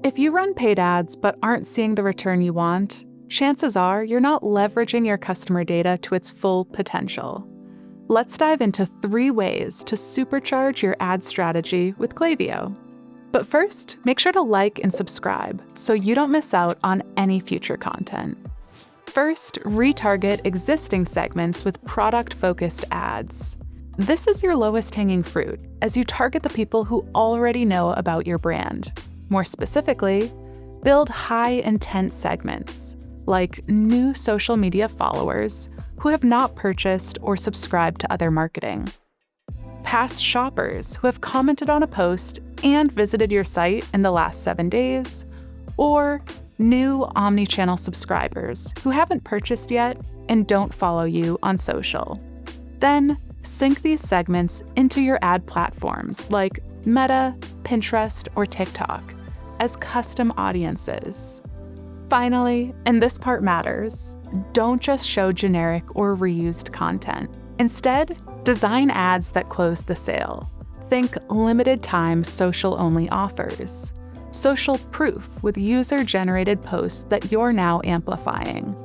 If you run paid ads but aren't seeing the return you want, chances are you're not leveraging your customer data to its full potential. Let's dive into 3 ways to supercharge your ad strategy with Klaviyo. But first, make sure to like and subscribe so you don't miss out on any future content. First, retarget existing segments with product-focused ads. This is your lowest hanging fruit, as you target the people who already know about your brand. More specifically, build high-intent segments, like new social media followers who have not purchased or subscribed to other marketing, past shoppers who have commented on a post and visited your site in the last 7 days, or new Omnichannel subscribers who haven't purchased yet and don't follow you on social. Then, sync these segments into your ad platforms like Meta, Pinterest, or TikTok as custom audiences. Finally, and this part matters, don't just show generic or reused content. Instead, design ads that close the sale. Think limited-time social-only offers, social proof with user-generated posts that you're now amplifying,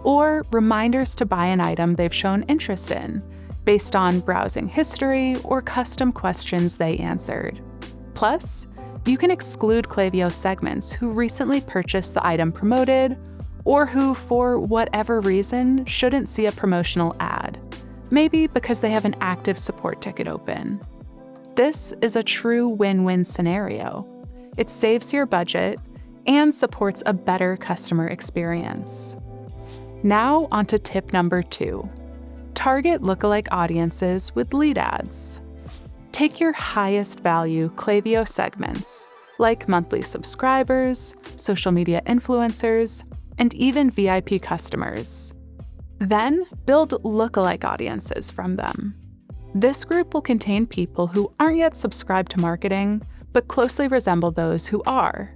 or reminders to buy an item they've shown interest in, based on browsing history or custom questions they answered. Plus, you can exclude Klaviyo segments who recently purchased the item promoted, or who, for whatever reason, shouldn't see a promotional ad, maybe because they have an active support ticket open. This is a true win-win scenario. It saves your budget and supports a better customer experience. Now onto tip number 2. Target lookalike audiences with lead ads. Take your highest value Klaviyo segments, like monthly subscribers, social media influencers, and even VIP customers. Then build lookalike audiences from them. This group will contain people who aren't yet subscribed to marketing, but closely resemble those who are.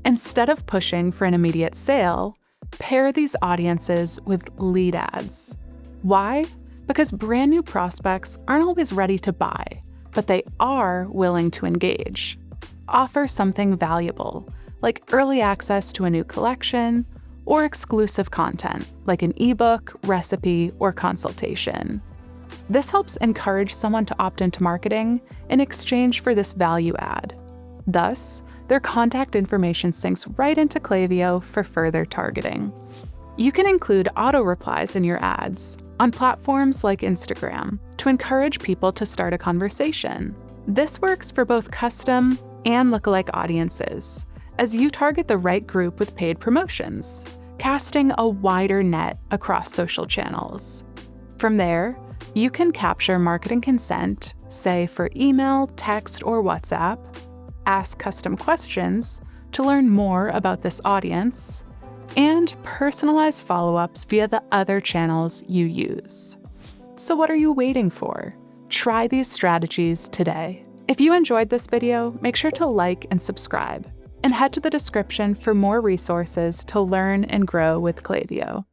Instead of pushing for an immediate sale, pair these audiences with lead ads. Why? Because brand new prospects aren't always ready to buy, but they are willing to engage. Offer something valuable, like early access to a new collection, or exclusive content, like an ebook, recipe, or consultation. This helps encourage someone to opt into marketing in exchange for this value add. Thus, their contact information syncs right into Klaviyo for further targeting. You can include auto-replies in your ads on platforms like Instagram to encourage people to start a conversation. This works for both custom and lookalike audiences, as you target the right group with paid promotions, casting a wider net across social channels. From there, you can capture marketing consent, say for email, text, or WhatsApp, ask custom questions to learn more about this audience, and personalize follow-ups via the other channels you use. So what are you waiting for? Try these strategies today. If you enjoyed this video, make sure to like and subscribe, and head to the description for more resources to learn and grow with Klaviyo.